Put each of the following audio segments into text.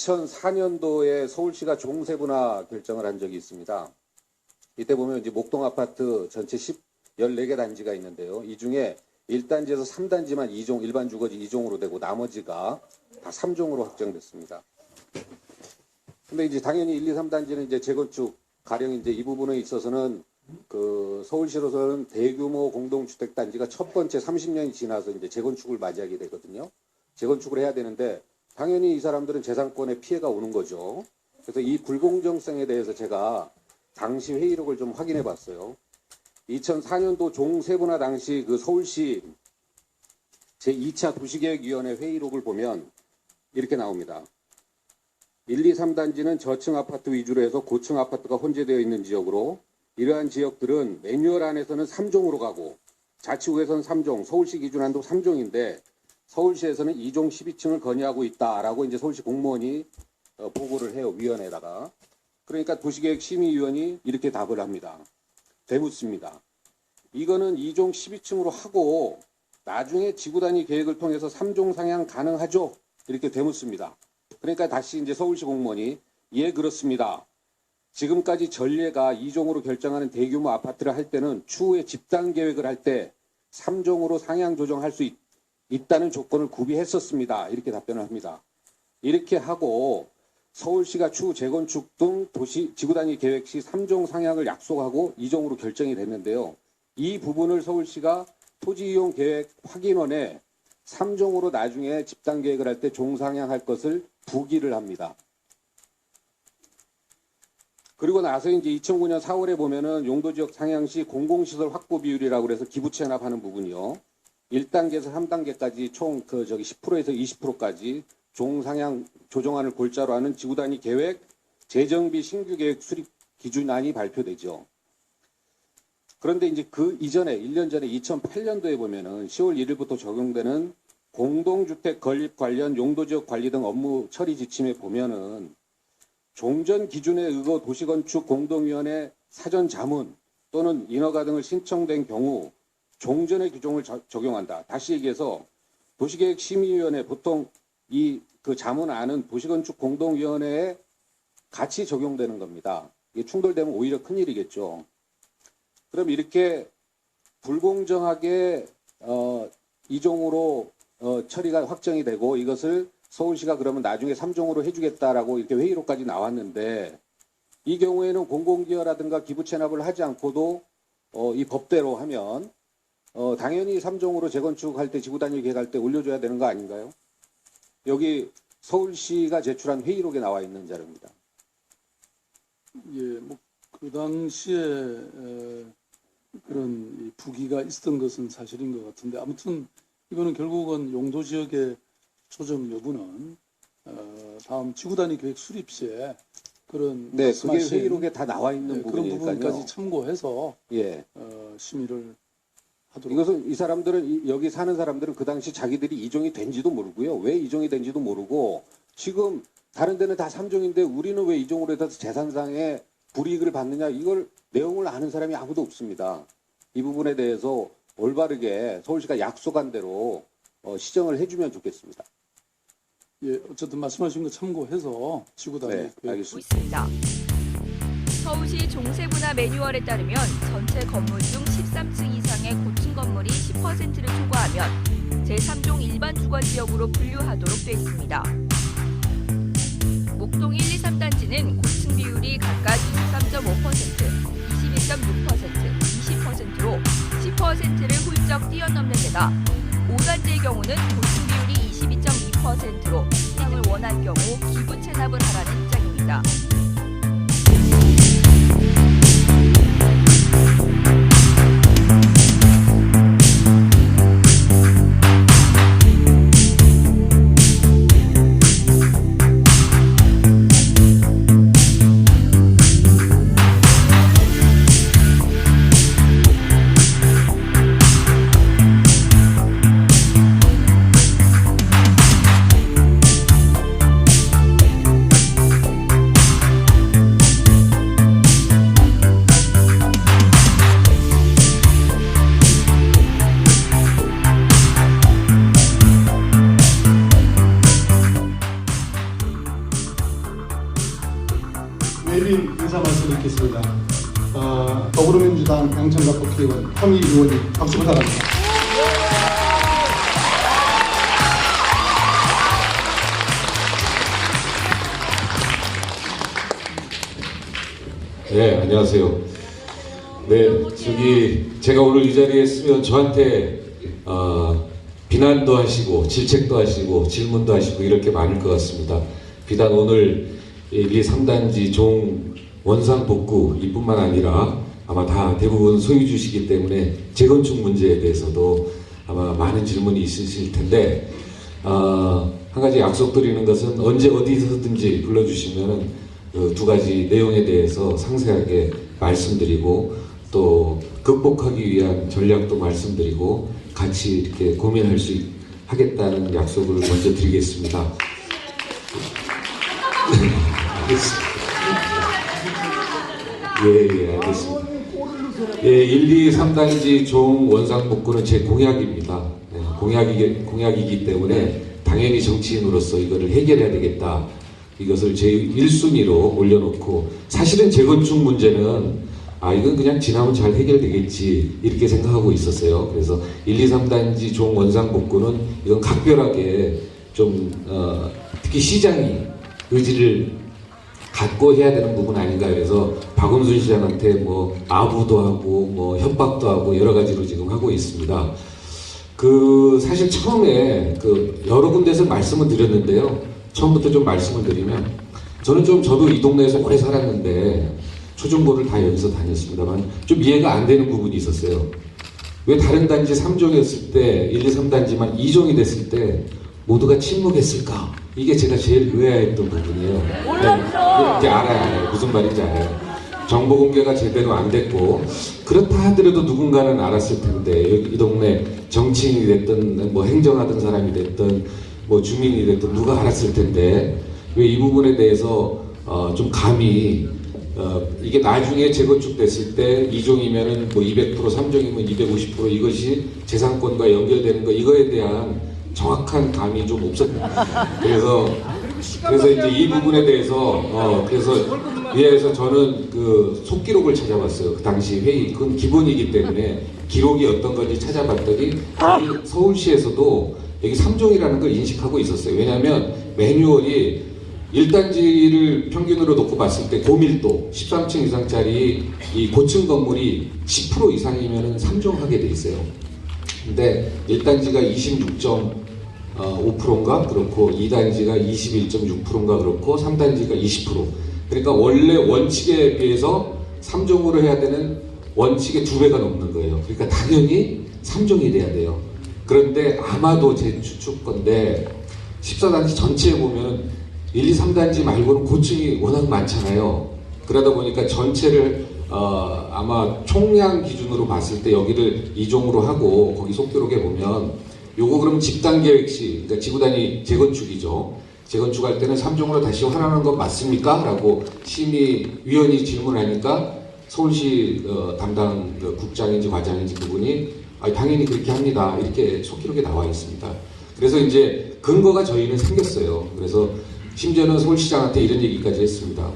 2004년도에 서울시가 종세분화 결정을 한 적이 있습니다. 이때 보면 이제 목동 아파트 전체 14개 단지가 있는데요. 이 중에 1단지에서 3단지만 2종, 일반 주거지 2종으로 되고 나머지가 다 3종으로 확정됐습니다. 근데 이제 당연히 1, 2, 3단지는 이제 재건축, 가령 이제 이 부분에 있어서는 그 서울시로서는 대규모 공동주택 단지가 첫 번째 30년이 지나서 이제 재건축을 맞이하게 되거든요. 재건축을 해야 되는데 당연히 이 사람들은 재산권에 피해가 오는 거죠. 그래서 이 불공정성에 대해서 제가 당시 회의록을 좀 확인해 봤어요. 2004년도 종세분화 당시 그 서울시 제2차 도시계획위원회 회의록을 보면 이렇게 나옵니다. 1, 2, 3단지는 저층 아파트 위주로 해서 고층 아파트가 혼재되어 있는 지역으로 이러한 지역들은 매뉴얼 안에서는 3종으로 가고 자치구에서는 3종, 서울시 기준 한도 3종인데 서울시에서는 2종 12층을 건의하고 있다라고 이제 서울시 공무원이 보고를 해요, 위원회에다가. 그러니까 도시계획심의위원이 이렇게 답을 합니다. 되묻습니다. 이거는 2종 12층으로 하고 나중에 지구단위 계획을 통해서 3종 상향 가능하죠? 이렇게 되묻습니다. 그러니까 다시 이제 서울시 공무원이 예, 그렇습니다. 지금까지 전례가 2종으로 결정하는 대규모 아파트를 할 때는 추후에 집단 계획을 할 때 3종으로 상향 조정할 수 있다는 조건을 구비했었습니다. 이렇게 답변을 합니다. 이렇게 하고 서울시가 추후 재건축 등 도시 지구단위 계획 시 3종 상향을 약속하고 2종으로 결정이 됐는데요. 이 부분을 서울시가 토지이용 계획 확인원에 3종으로 나중에 집단 계획을 할 때 종상향할 것을 부기를 합니다. 그리고 나서 이제 2009년 4월에 보면은 용도지역 상향 시 공공시설 확보 비율이라고 해서 기부채납하는 부분이요. 1단계에서 3단계까지 총 10%에서 20%까지 종상향 조정안을 골자로 하는 지구단위 계획, 재정비 신규 계획 수립 기준안이 발표되죠. 그런데 이제 그 이전에 1년 전에 2008년도에 보면은 10월 1일부터 적용되는 공동주택 건립 관련 용도지역 관리 등 업무 처리 지침에 보면은 종전 기준에 의거 도시건축 공동위원회 사전 자문 또는 인허가 등을 신청된 경우 종전의 규정을 적용한다. 다시 얘기해서 도시계획심의위원회 보통 그 자문안은 도시건축 공동위원회에 같이 적용되는 겁니다. 이게 충돌되면 오히려 큰일이겠죠. 그럼 이렇게 불공정하게 이종으로 처리가 확정이 되고 이것을 서울시가 그러면 나중에 3종으로 해주겠다라고 이렇게 회의록까지 나왔는데 이 경우에는 공공기여라든가 기부채납을 하지 않고도 이 법대로 하면 당연히 3종으로 재건축할 때 지구단위 계획할 때 올려줘야 되는 거 아닌가요? 여기 서울시가 제출한 회의록에 나와 있는 자료입니다. 예, 뭐 그 당시에 그런 부기가 있었던 것은 사실인 것 같은데 아무튼 이거는 결국은 용도지역의 조정 여부는 다음 지구단위 계획 수립 시에 그런 네, 그게 회의록에 다 나와 있는 그런 부분이니까요. 부분까지 참고해서 예. 심의를 하도록. 이것은 이 사람들은 여기 사는 사람들은 그 당시 자기들이 이종이 된지도 모르고요. 왜 이종이 된지도 모르고 지금 다른 데는 다 3종인데 우리는 왜 이종으로 해서 재산상의 불이익을 받느냐 이걸 내용을 아는 사람이 아무도 없습니다. 이 부분에 대해서 올바르게 서울시가 약속한 대로 시정을 해주면 좋겠습니다. 예, 어쨌든 말씀하신 거 참고해서 지구단위 네, 계획 알겠습니다. 서울시 종세분화 매뉴얼에 따르면 전체 건물 중 13층 이상의 고층 건물이 10%를 초과하면 제3종 일반 주거지역으로 분류하도록 돼 있습니다. 목동 1, 2, 3단지는 고층 비율이 각각 23.5%, 21.6%, 20%로 10%를 훌쩍 뛰어넘는 데다 5단지의 경우는 고층 비율이 22.2%로 상을 원할 경우 기부 체납을 하라는 입장입니다. 더불어민주당 양천갑 국회의원 황희 의원님 박수 부탁합니다. 네, 안녕하세요. 네, 제가 오늘 이 자리에 있으면 저한테 비난도 하시고 질책도 하시고 질문도 하시고 이렇게 많을 것 같습니다. 비단 오늘 이 3단지 종 원상 복구 이뿐만 아니라 아마 다 대부분 소유주시기 때문에 재건축 문제에 대해서도 아마 많은 질문이 있으실 텐데 한 가지 약속드리는 것은 언제 어디서든지 불러주시면 그 두 가지 내용에 대해서 상세하게 말씀드리고 또 극복하기 위한 전략도 말씀드리고 같이 이렇게 고민할 수 하겠다는 약속을 먼저 드리겠습니다. 예, 알겠습니다. 예, 1, 2, 3단지 종 원상 복구는 제 공약입니다. 네, 공약이기 때문에 당연히 정치인으로서 이거를 해결해야 되겠다. 이것을 제 1순위로 올려놓고 사실은 재건축 문제는 이건 그냥 지나면 잘 해결되겠지 이렇게 생각하고 있었어요. 그래서 1, 2, 3단지 종 원상 복구는 이건 각별하게 좀 특히 시장이 의지를 갖고 해야 되는 부분 아닌가 그래서 박원순 시장한테 뭐 아부도 하고 뭐 협박도 하고 여러 가지로 지금 하고 있습니다. 사실 처음에 여러 군데서 말씀을 드렸는데요. 처음부터 좀 말씀을 드리면 저도 이 동네에서 오래 살았는데 초중고를 다 여기서 다녔습니다만 좀 이해가 안 되는 부분이 있었어요. 왜 다른 단지 3종이었을 때 1, 2, 3단지만 2종이 됐을 때 모두가 침묵했을까? 이게 제가 제일 의아했던 부분이에요. 몰랐어. 이제 알아요. 무슨 말인지 알아요. 정보 공개가 제대로 안 됐고 그렇다 하더라도 누군가는 알았을 텐데 여기 이 동네 정치인이 됐든 뭐 행정하던 사람이 됐든 뭐 주민이 됐든 누가 알았을 텐데 왜 이 부분에 대해서 좀 감히 이게 나중에 재건축 됐을 때 2종이면은 뭐 200% 3종이면 250% 이것이 재산권과 연결되는 거 이거에 대한 정확한 감이 좀 없었다. 그래서 이제 이 부분에 대해서 그래서 위에서 저는 속기록을 찾아봤어요. 그 당시 회의 그건 기본이기 때문에 기록이 어떤 건지 찾아봤더니 서울시에서도 여기 3종이라는 걸 인식하고 있었어요. 왜냐하면 매뉴얼이 1단지를 평균으로 놓고 봤을 때 고밀도 13층 이상짜리 이 고층 건물이 10% 이상이면 3종 하게 돼 있어요. 근데 1단지가 26.5%인가 그렇고 2단지가 21.6%인가 그렇고 3단지가 20%. 그러니까 원래 원칙에 비해서 3종으로 해야 되는 원칙의 2배가 넘는 거예요. 그러니까 당연히 3종이 돼야 돼요. 그런데 아마도 제 추측 건데 14단지 전체에 보면 1, 2, 3단지 말고는 고층이 워낙 많잖아요. 그러다 보니까 전체를 아마 총량 기준으로 봤을 때 여기를 2종으로 하고 거기 속기록에 보면 요거 그럼 집단 계획시 그러니까 지구단위 재건축이죠. 재건축할 때는 3종으로 다시 환원하는 건 맞습니까? 라고 심의위원이 질문하니까 서울시 담당 국장인지 과장인지 그분이 당연히 그렇게 합니다. 이렇게 속기록에 나와 있습니다. 그래서 이제 근거가 저희는 생겼어요. 그래서 심지어는 서울시장한테 이런 얘기까지 했습니다.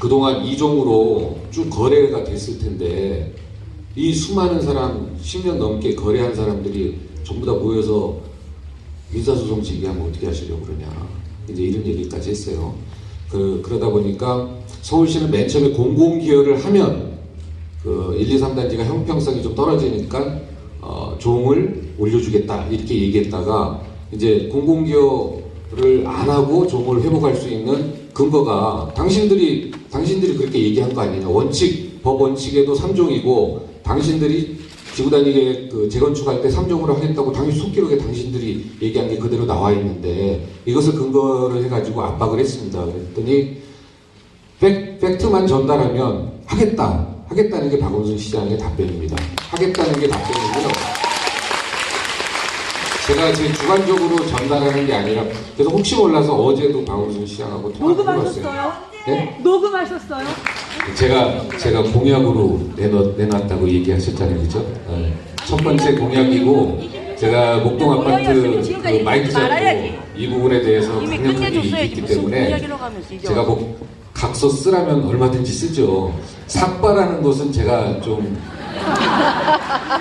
그동안 2종으로 쭉 거래가 됐을 텐데 이 수많은 사람 10년 넘게 거래한 사람들이 전부 다 모여서 민사소송 제기하면 어떻게 하시려고 그러냐 이제 이런 얘기까지 했어요. 그러다 보니까 서울시는 맨 처음에 공공기여를 하면 1, 2, 3단지가 형평성이 좀 떨어지니까 종을 올려주겠다 이렇게 얘기했다가 이제 공공기여를 안 하고 종을 회복할 수 있는 근거가 당신들이 그렇게 얘기한 거 아니냐. 법 원칙에도 3종이고 당신들이 지구단위 재건축할 때 3종으로 하겠다고 당시 속기록에 당신들이 얘기한 게 그대로 나와 있는데 이것을 근거를 해가지고 압박을 했습니다. 그랬더니 팩트만 전달하면 하겠다는 게 박원순 시장의 답변입니다. 하겠다는 게 답변이고요. 제가 제 주관적으로 전달하는 게 아니라 그래서 혹시 몰라서 어제도 박원순 시장하고 통화를 해봤어요. 녹음하셨어요? 네? 녹음하셨어요? 제가 공약으로 내놨다고 얘기하셨잖아요, 그죠? 첫 번째 공약이고 제가 목동 아파트 마이크 잡고 이 부분에 대해서 강력하게 얘기했기 때문에 제가 각서 쓰라면 얼마든지 쓰죠. 삭발하는 것은 제가 좀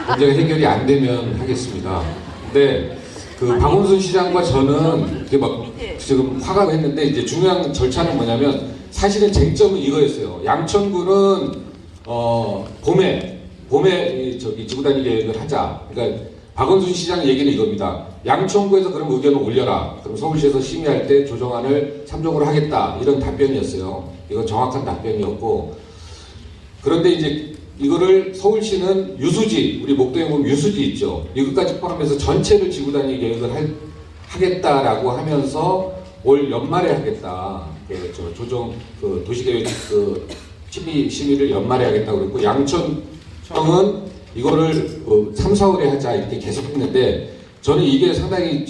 문제가 해결이 안 되면 하겠습니다. 근데 그 박원순 시장과 저는 이렇게 막 지금 화가 했는데 이제 중요한 절차는 뭐냐면 사실은 쟁점은 이거였어요. 양천구는 봄에 저기 지구단위 계획을 하자. 그러니까 박원순 시장 얘기는 이겁니다. 양천구에서 그럼 의견을 올려라. 그럼 서울시에서 심의할 때 조정안을 3종으로 하겠다. 이런 답변이었어요. 이건 정확한 답변이었고. 그런데 이제 이거를 서울시는 유수지, 우리 목동에 보면 유수지 있죠. 이것까지 포함해서 전체를 지구단위 계획을 하겠다라고 하면서 올 연말에 하겠다. 조정, 도시계획 심의를 연말에 하겠다고 그랬고, 양천청은 이거를 3, 4월에 하자 이렇게 계속 했는데 저는 이게 상당히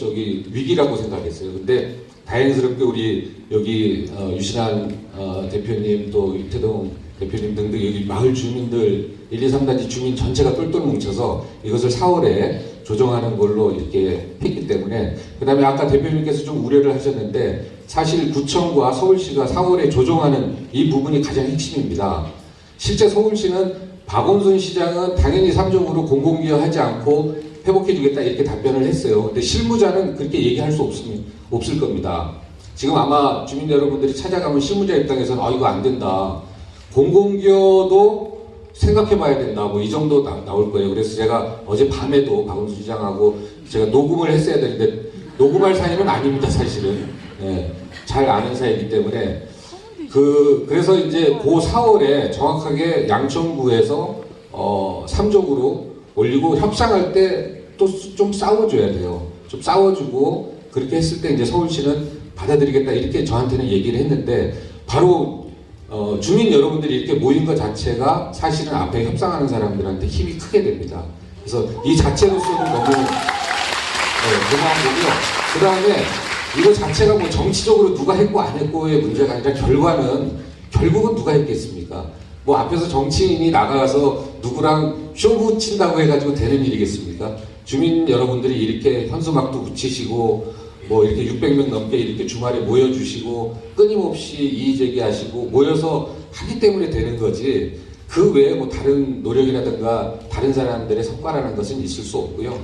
위기라고 생각했어요. 근데 다행스럽게 우리 여기 유신한 대표님 또 유태동 대표님 등등 여기 마을 주민들 1, 2, 3단지 주민 전체가 똘똘 뭉쳐서 이것을 4월에 조정하는 걸로 이렇게 했기 때문에 그 다음에 아까 대표님께서 좀 우려를 하셨는데 사실 구청과 서울시가 4월에 조정하는 이 부분이 가장 핵심입니다. 실제 서울시는 박원순 시장은 당연히 3종으로 공공기여하지 않고 회복해주겠다 이렇게 답변을 했어요. 근데 실무자는 그렇게 얘기할 수 없을 겁니다. 지금 아마 주민 여러분들이 찾아가면 실무자 입장에서는 이거 안 된다. 공공기여도 생각해봐야 된다. 뭐 이 정도 나올 거예요. 그래서 제가 어제 밤에도 박원순 시장하고 제가 녹음을 했어야 되는데 녹음할 사이는 아닙니다. 사실은 잘 아는 사이이기 때문에 그래서 이제 그 4월에 정확하게 양천구에서 3종으로 올리고 협상할 때 또 좀 싸워줘야 돼요. 좀 싸워주고 그렇게 했을 때 이제 서울시는 받아들이겠다 이렇게 저한테는 얘기를 했는데 바로 주민 여러분들이 이렇게 모인 것 자체가 사실은 앞에 협상하는 사람들한테 힘이 크게 됩니다. 그래서 이 자체로서도 너무 고마운 거고요. 그 다음에 이거 자체가 뭐 정치적으로 누가 했고 안 했고의 문제가 아니라 결국은 누가 했겠습니까? 뭐 앞에서 정치인이 나가서 누구랑 쇼부 친다고 해가지고 되는 일이겠습니까? 주민 여러분들이 이렇게 현수막도 붙이시고 뭐 이렇게 600명 넘게 이렇게 주말에 모여주시고 끊임없이 이의 제기하시고 모여서 하기 때문에 되는 거지 그 외에 뭐 다른 노력이라든가 다른 사람들의 성과라는 것은 있을 수 없고요.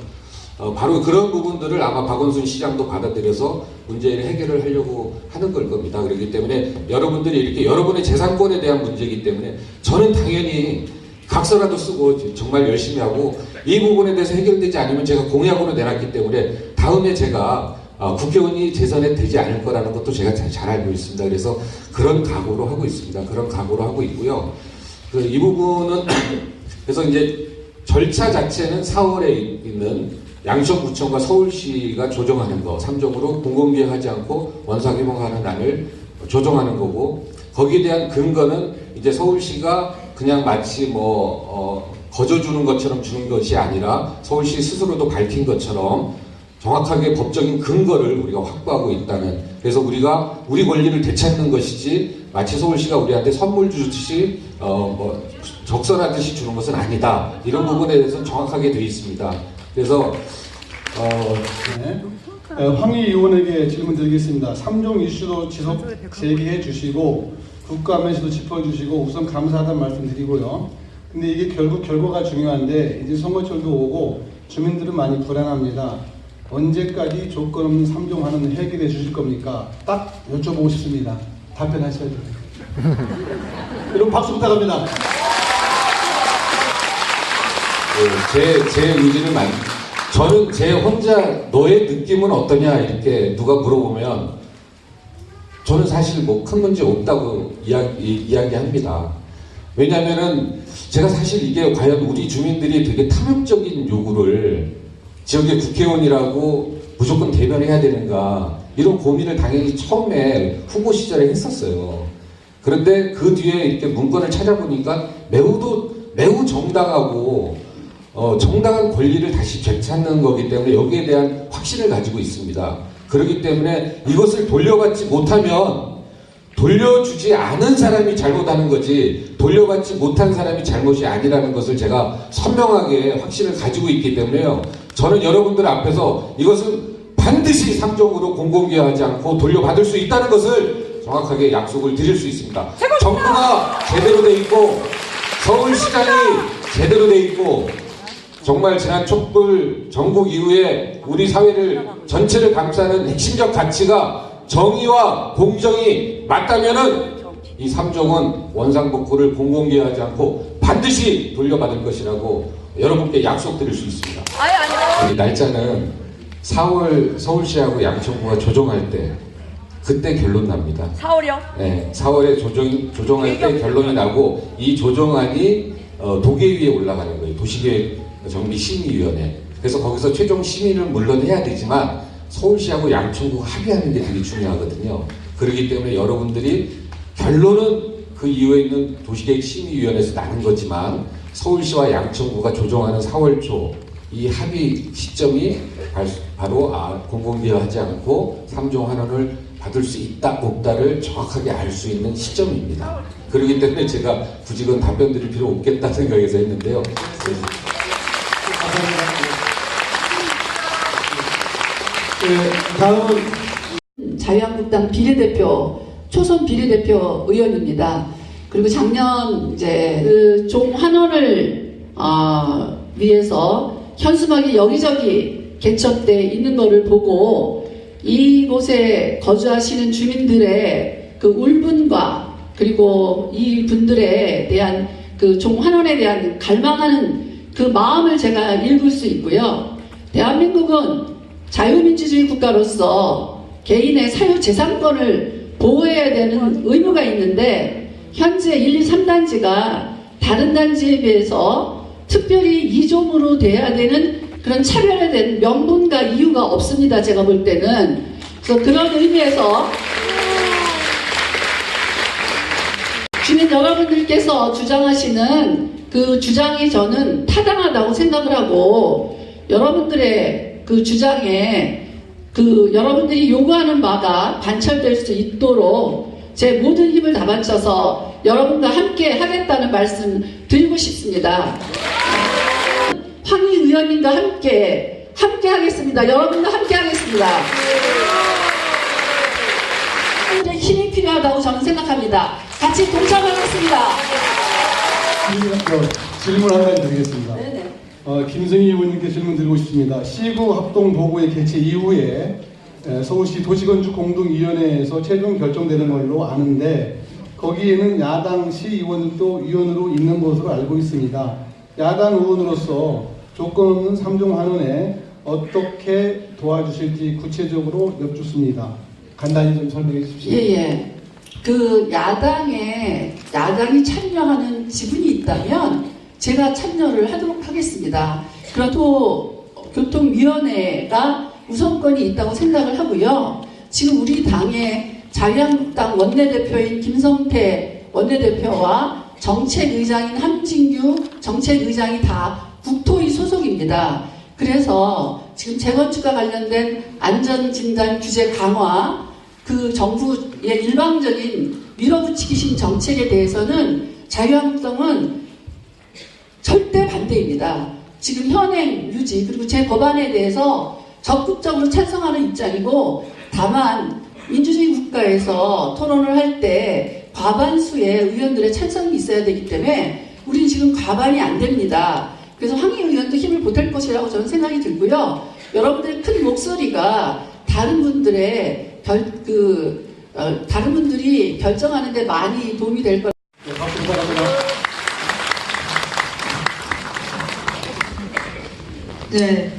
바로 그런 부분들을 아마 박원순 시장도 받아들여서 문제를 해결을 하려고 하는 걸 겁니다. 그렇기 때문에 여러분들이 이렇게 여러분의 재산권에 대한 문제이기 때문에 저는 당연히 각서라도 쓰고 정말 열심히 하고 이 부분에 대해서 해결되지 않으면 제가 공약으로 내놨기 때문에 다음에 제가 국회의원이 재선에 되지 않을 거라는 것도 제가 잘 알고 있습니다. 그래서 그런 각오로 하고 있습니다. 그런 각오로 하고 있고요. 이 부분은 그래서 이제 절차 자체는 4월에 있는 양천구청과 서울시가 조정하는 거 3종으로 공공기여하지 않고 원상회복하는 안을 조정하는 거고 거기에 대한 근거는 이제 서울시가 그냥 마치 거저주는 것처럼 주는 것이 아니라 서울시 스스로도 밝힌 것처럼 정확하게 법적인 근거를 우리가 확보하고 있다는 그래서 우리가 우리 권리를 되찾는 것이지 마치 서울시가 우리한테 선물 주듯이 적선하듯이 주는 것은 아니다. 이런 부분에 대해서 정확하게 되어 있습니다. 그래서 황희 의원에게 질문 드리겠습니다. 3종 이슈도 지속 제기해 주시고 국감에서도 짚어주시고 우선 감사하다는 말씀 드리고요. 근데 이게 결국 결과가 중요한데 이제 선거철도 오고 주민들은 많이 불안합니다. 언제까지 조건 없는 3종하는 해결해 주실 겁니까? 딱 여쭤보고 싶습니다. 답변하셔야 돼요. 여러분 박수 부탁합니다. 제 의지는 저는 제 혼자 너의 느낌은 어떠냐 이렇게 누가 물어보면 저는 사실 뭐 큰 문제 없다고 이야기합니다. 왜냐하면은 제가 사실 이게 과연 우리 주민들이 되게 탐욕적인 요구를 지역의 국회의원이라고 무조건 대변해야 되는가 이런 고민을 당연히 처음에 후보 시절에 했었어요. 그런데 그 뒤에 이렇게 문건을 찾아보니까 매우 정당하고 정당한 권리를 다시 되찾는 거기 때문에 여기에 대한 확신을 가지고 있습니다. 그렇기 때문에 이것을 돌려받지 못하면 돌려주지 않은 사람이 잘못하는 거지 돌려받지 못한 사람이 잘못이 아니라는 것을 제가 선명하게 확신을 가지고 있기 때문에요. 저는 여러분들 앞에서 이것은 반드시 3종으로 공공기여하지 않고 돌려받을 수 있다는 것을 정확하게 약속을 드릴 수 있습니다. 정부가 제대로 돼 있고 서울시장이 제대로 돼 있고 정말 지난촛불 전국 이후에 우리 사회를 전체를 감싸는 핵심적 가치가 정의와 공정이 맞다면은 이 3종은 원상복구를 공공기여하지 않고 반드시 돌려받을 것이라고 여러분께 약속드릴 수 있습니다. 이 날짜는 4월 서울시하고 양천구가 조정할 때 그때 결론 납니다. 4월이요? 네, 4월에 조정할 때 결론이 나고 이 조정안이 도계위에 올라가는 거예요. 도시계획정비심의위원회. 그래서 거기서 최종 심의를 물론 해야 되지만 서울시하고 양천구가 합의하는 게 되게 중요하거든요. 그렇기 때문에 여러분들이 결론은 그 이후에 있는 도시계획심의위원회에서 나는 거지만 서울시와 양천구가 조정하는 4월 초 이 합의 시점이 바로 공공기여하지 않고 3종 환원을 받을 수 있다 없다를 정확하게 알 수 있는 시점입니다. 그렇기 때문에 제가 굳이 그건 답변 드릴 필요 없겠다 생각해서 했는데요. 다음은 자유한국당 비례대표, 초선 비례대표 의원입니다. 그리고 작년 이제 그 종환원을 위해서 현수막이 여기저기 개척돼 있는 것을 보고 이곳에 거주하시는 주민들의 그 울분과 그리고 이 분들에 대한 그 종환원에 대한 갈망하는 그 마음을 제가 읽을 수 있고요. 대한민국은 자유민주주의 국가로서 개인의 사유재산권을 보호해야 되는 의무가 있는데 현재 1, 2, 3단지가 다른 단지에 비해서 특별히 2종으로 돼야 되는 그런 차별화된 명분과 이유가 없습니다. 제가 볼 때는. 그래서 그런 의미에서 주민 여러분들께서 주장하시는 그 주장이 저는 타당하다고 생각을 하고 여러분들의 그 주장에 그 여러분들이 요구하는 바가 관철될 수 있도록 제 모든 힘을 다 바쳐서 여러분과 함께 하겠다는 말씀 드리고 싶습니다. 황희 의원님과 함께 하겠습니다. 여러분과 함께 하겠습니다. 힘이 필요하다고 저는 생각합니다. 같이 동참하겠습니다. 질문 한 가지 드리겠습니다. 네네. 김승희 의원님께 질문 드리고 싶습니다. 시구 합동 보고회 개최 이후에 서울시 도시건축공동위원회에서 최종 결정되는 걸로 아는데 거기에는 야당 시의원들도 위원으로 있는 것으로 알고 있습니다. 야당 의원으로서 조건 없는 3종 환원에 어떻게 도와주실지 구체적으로 여쭙습니다. 간단히 좀 설명해 주십시오. 예. 그 야당이 참여하는 지분이 있다면 제가 참여를 하도록 하겠습니다. 그래도 교통위원회가 우선권이 있다고 생각을 하고요. 지금 우리 당의 자유한국당 원내대표인 김성태 원내대표와 정책의장인 함진규 정책의장이 다 국토위 소속입니다. 그래서 지금 재건축과 관련된 안전진단 규제 강화, 그 정부의 일방적인 밀어붙이기식 정책에 대해서는 자유한국당은 절대 반대입니다. 지금 현행 유지 그리고 제 법안에 대해서 적극적으로 찬성하는 입장이고 다만 민주주의 국가에서 토론을 할 때 과반수의 의원들의 찬성이 있어야 되기 때문에 우리는 지금 과반이 안 됩니다. 그래서 황희 의원도 힘을 보탤 것이라고 저는 생각이 들고요. 여러분들의 큰 목소리가 다른 분들의 다른 분들이 결정하는 데 많이 도움이 될 거라고. 네, 박수 부탁합니다. 네,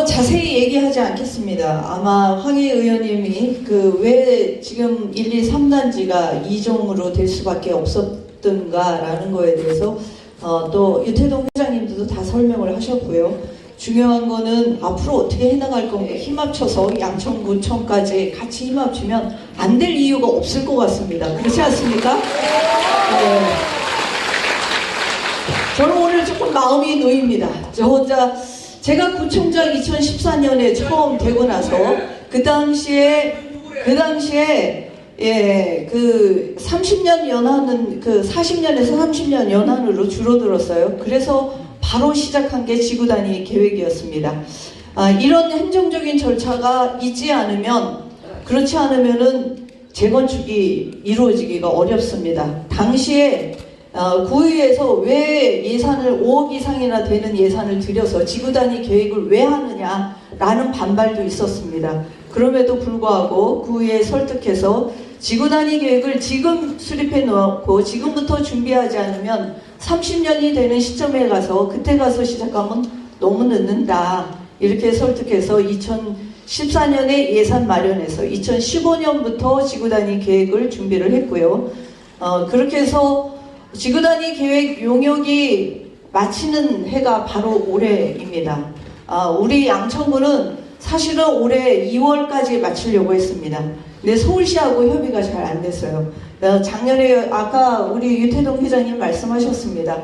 자세히 얘기하지 않겠습니다. 아마 황희 의원님이 왜 지금 1, 2, 3단지가 2종으로 될 수밖에 없었던가라는 거에 대해서 또 유태동 회장님도 다 설명을 하셨고요. 중요한 거는 앞으로 어떻게 해나갈 건가 힘 합쳐서 양천구청까지 같이 힘 합치면 안 될 이유가 없을 것 같습니다. 그렇지 않습니까? 네. 저는 오늘 조금 마음이 놓입니다. 저 혼자 제가 구청장 2014년에 처음 되고 나서 그 당시에 30년 연한은 40년에서 30년 연한으로 줄어들었어요. 그래서 바로 시작한 게 지구단위 계획이었습니다. 이런 행정적인 절차가 있지 않으면 그렇지 않으면은 재건축이 이루어지기가 어렵습니다. 당시에 구의에서 왜 예산을 5억 이상이나 되는 예산을 들여서 지구 단위 계획을 왜 하느냐라는 반발도 있었습니다. 그럼에도 불구하고 구의에 설득해서 지구 단위 계획을 지금 수립해 놓고 지금부터 준비하지 않으면 30년이 되는 시점에 가서 그때 가서 시작하면 너무 늦는다. 이렇게 설득해서 2014년에 예산 마련해서 2015년부터 지구 단위 계획을 준비를 했고요. 그렇게 해서 지구 단위 계획 용역이 마치는 해가 바로 올해입니다. 우리 양천구는 사실은 올해 2월까지 마치려고 했습니다. 근데 서울시하고 협의가 잘 안 됐어요. 작년에 아까 우리 유태동 회장님 말씀하셨습니다.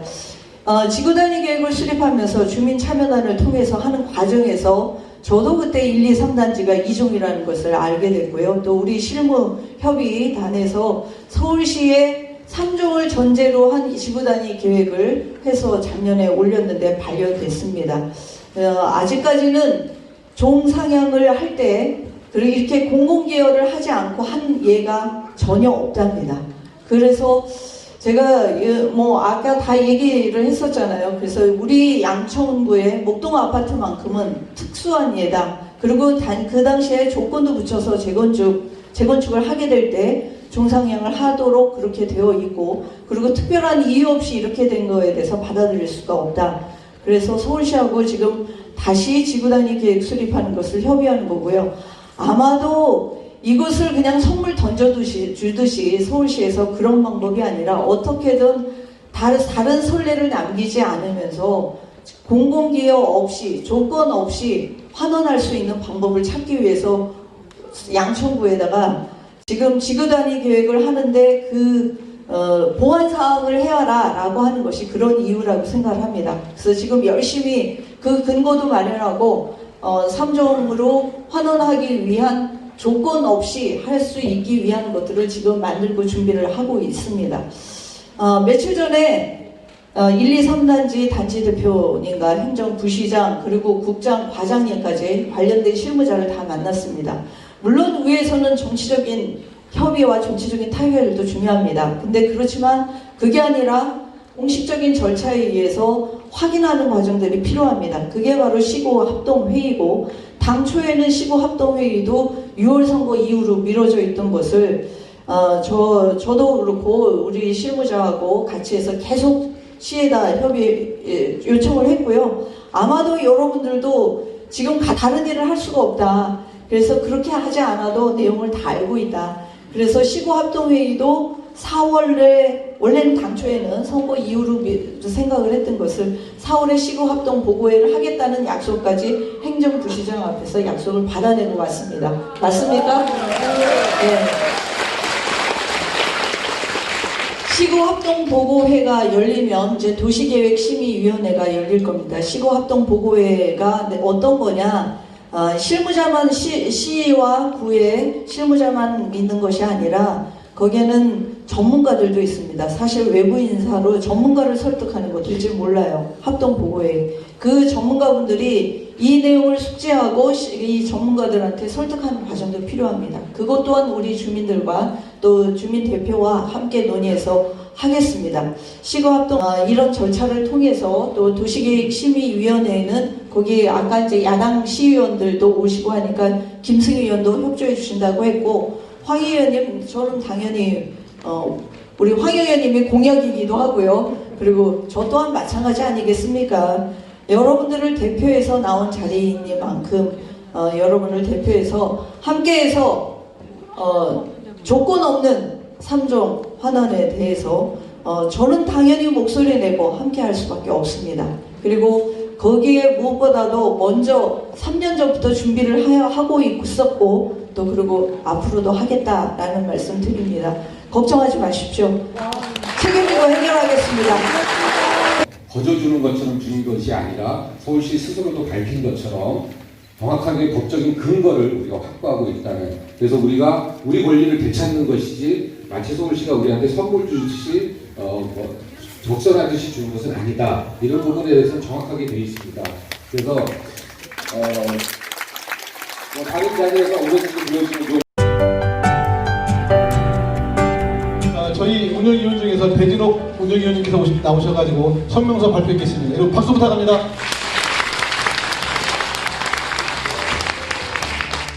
지구 단위 계획을 수립하면서 주민 참여단을 통해서 하는 과정에서 저도 그때 1, 2, 3단지가 2종이라는 것을 알게 됐고요. 또 우리 실무협의단에서 서울시에 3종을 전제로 한 지구 단위 계획을 해서 작년에 올렸는데 반려됐습니다. 아직까지는 종 상향을 할 때 이렇게 공공기여를 하지 않고 한 예가 전혀 없답니다. 그래서 제가 아까 다 얘기를 했었잖아요. 그래서 우리 양천구의 목동 아파트만큼은 특수한 예다. 그리고 그 당시에 조건도 붙여서 재건축을 하게 될 때 종상향을 하도록 그렇게 되어 있고, 그리고 특별한 이유 없이 이렇게 된 거에 대해서 받아들일 수가 없다. 그래서 서울시하고 지금 다시 지구 단위 계획 수립하는 것을 협의하는 거고요. 아마도 이것을 그냥 선물 주듯이 서울시에서 그런 방법이 아니라 어떻게든 다른 선례를 남기지 않으면서 공공기여 없이 조건 없이 환원할 수 있는 방법을 찾기 위해서 양천구에다가 지금 지구 단위 계획을 하는데 보완 사항을 해와라 라고 하는 것이 그런 이유라고 생각을 합니다. 그래서 지금 열심히 그 근거도 마련하고 3종으로 환원하기 위한 조건 없이 할 수 있기 위한 것들을 지금 만들고 준비를 하고 있습니다. 며칠 전에 1, 2, 3단지 단지 대표님과 행정부시장 그리고 국장, 과장님까지 관련된 실무자를 다 만났습니다. 물론 위에서는 정치적인 협의와 정치적인 타결도 중요합니다. 근데 그렇지만 그게 아니라 공식적인 절차에 의해서 확인하는 과정들이 필요합니다. 그게 바로 시고합동회의고, 당초에는 시고합동회의도 6월 선거 이후로 미뤄져 있던 것을 저도 그렇고 우리 실무자하고 같이 해서 계속 시에다 협의 요청을 했고요. 아마도 여러분들도 지금 다른 일을 할 수가 없다. 그래서 그렇게 하지 않아도 내용을 다 알고 있다. 그래서 시고합동회의도 4월에 원래는 당초에는 선거 이후로 생각을 했던 것을 4월에 시고합동 보고회를 하겠다는 약속까지 행정부시장 앞에서 약속을 받아내고 왔습니다. 맞습니까? 네. 시고합동 보고회가 열리면 이제 도시계획심의위원회가 열릴 겁니다. 시고합동 보고회가 어떤 거냐? 실무자만 시와 구의 실무자만 믿는 것이 아니라 거기에는 전문가들도 있습니다. 사실 외부 인사로 전문가를 설득하는 거 될지 몰라요. 합동보고회. 그 전문가분들이 이 내용을 숙지하고 이 전문가들한테 설득하는 과정도 필요합니다. 그것 또한 우리 주민들과 또 주민 대표와 함께 논의해서 하겠습니다. 시고합동 이런 절차를 통해서 또 도시계획심의위원회에는 거기 아까 이제 야당 시의원들도 오시고 하니까 김승희 의원도 협조해 주신다고 했고, 황 의원님 저는 당연히 우리 황 의원님이 공약이기도 하고요. 그리고 저 또한 마찬가지 아니겠습니까? 여러분들을 대표해서 나온 자리이니만큼 여러분을 대표해서 함께해서 조건 없는 3종 환원에 대해서 저는 당연히 목소리 내고 함께 할 수밖에 없습니다. 그리고 거기에 무엇보다도 먼저 3년 전부터 준비를 하고 있었고, 또 그리고 앞으로도 하겠다라는 말씀 드립니다. 걱정하지 마십시오. 책임지고 해결하겠습니다. 거저주는 것처럼 주는 것이 아니라 서울시 스스로도 밝힌 것처럼 정확하게 법적인 근거를 우리가 확보하고 있다는, 그래서 우리가 우리 권리를 되찾는 것이지 마치 서울시가 우리한테 선물 주듯이 적선하듯이 주는 것은 아니다. 이런 부분에 대해서는 정확하게 되어 있습니다. 그래서 다른 자리에서 오래전에 보여주는 운영위원 중에서 배진옥 운영위원님께서 나오셔가지고 성명서 발표했겠습니다. 여러분 박수 부탁합니다.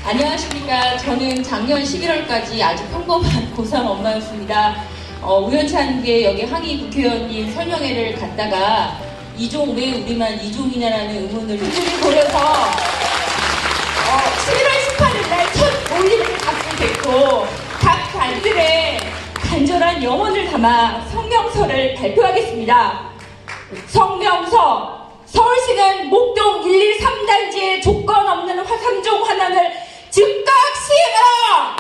안녕하십니까. 저는 작년 11월까지 아주 평범한 고3 엄마였습니다. 우연치 않게 여기 항의 국회의원님 설명회를 갔다가 이종 왜 우리만 이종이냐라는 의문을 충분히 고려서 11월 18일 날 첫 올림을 갖게 됐고 각 단들의 간절한 영혼을 담아 성명서를 발표하겠습니다. 성명서. 서울시는 목동 1, 2, 3단지의 조건 없는 3종 환원을 즉각 시행하라!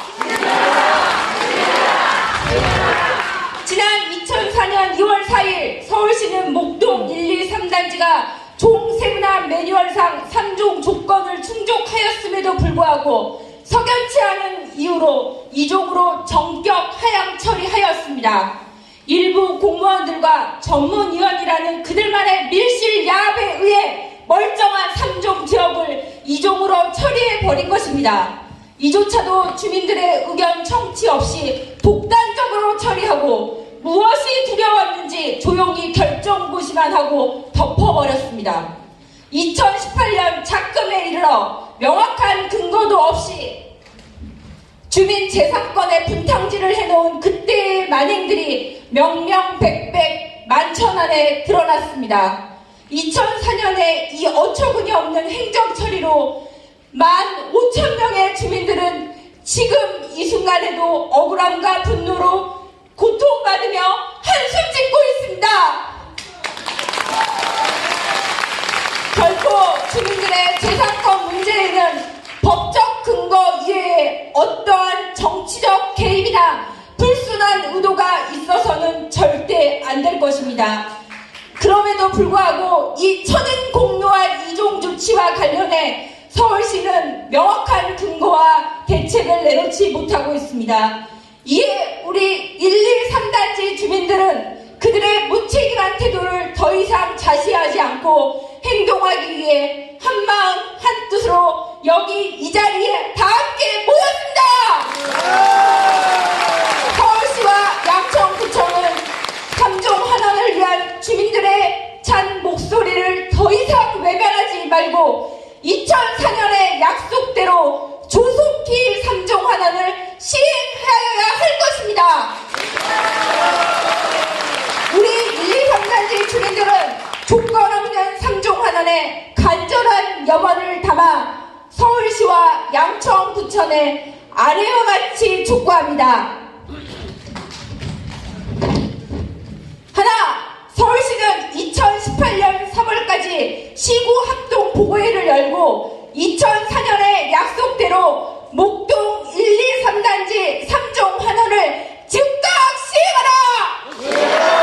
지난 2004년 2월 4일 서울시는 목동 1, 2, 3단지가 종세분화 매뉴얼상 3종 조건을 충족하였음에도 불구하고 석연치 않은 이유로 2종으로 정격 하향 처리하였습니다. 일부 공무원들과 전문위원이라는 그들만의 밀실 야합에 의해 멀쩡한 3종 지역을 2종으로 처리해버린 것입니다. 이조차도 주민들의 의견 청취 없이 독단적으로 처리하고 무엇이 두려웠는지 조용히 결정무시만 하고 덮어버렸습니다. 2018년 작금에 이르러 명확한 근거도 없이 주민 재산권에 분탕질을 해놓은 그때의 만행들이 명명백백 만천안에 드러났습니다. 2004년에 이 어처구니 없는 행정처리로 15,000명의 주민들은 지금 이 순간에도 억울함과 분노로 고통받으며 한숨 짓고 있습니다. 결코 주민들의 재산권 문제에는 법적 근거 이외에 어떠한 정치적 개입이나 불순한 의도가 있어서는 절대 안 될 것입니다. 그럼에도 불구하고 이 천인공노한 이종 조치와 관련해 서울시는 명확한 근거와 대책을 내놓지 못하고 있습니다. 이에 우리 1, 2, 3단지 주민들은 그들의 무책임한 태도를 더 이상 자시하지 않고 행동하기 위해 한마음 한뜻으로 여기 이 자리에 다 함께 모였습니다. 서울시와 양천구청은 3종 환원을 위한 주민들의 찬 목소리를 더 이상 외면하지 말고 2004년의 약속대로 조속히 3종 환원을 시행하여야 할 것입니다. 우리 1, 2, 3단지 주민들은 조건 없는 3종 환원에 간절한 염원을 담아 서울시와 양천구청에 아래와 같이 촉구합니다. 하나, 서울시는 2018년 3월까지 시구 합동 보고회를 열고 2004년의 약속대로 목동 1, 2, 3단지 3종 환원을 즉각 시행하라!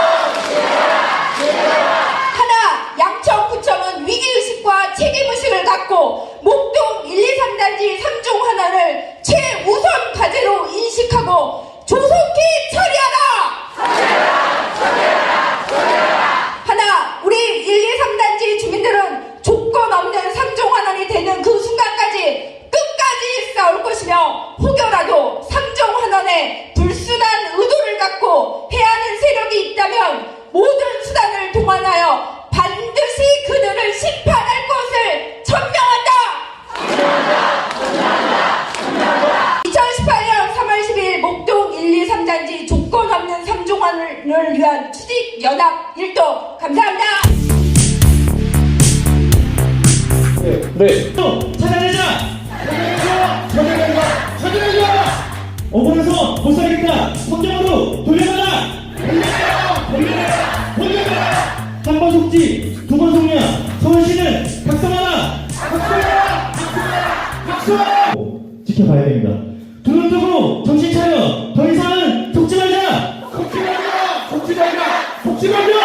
하나, 양천구청은 위기의식과 책임의식을 갖고 목동 1, 2, 3단지 3종 환원을 최우선 과제로 인식하고 조속히 처리하라! 하나, 우리 1, 2, 3단지 주민들은 조건 없는 3종 환원이 되는 그 순간까지 끝까지 싸울 것이며 혹여라도 3종 환원에 불순한 의도를 갖고 해야 하는 세력이 있다면 모든 수단을 동원하여 반드시 그들을 심판할 것을 천명한다! 2018년 3월 10일 목동 1, 2, 3단지 조건 없는 3종 환원을 위한 수직연합 일동 감사합니다. 네. 찾아내자! 찾아내자! 억울해서 못 살겠다! 성적으로 돌려가라! 돌려가라! 한 번 속지, 두 번 속냐? 서울시는 각성하라! 각성하라! 지켜봐야 됩니다. 두 눈 뜨고 정신 차려! 더 이상은 속지 말자! 속지 말자! 속지 말자! 속지 말자!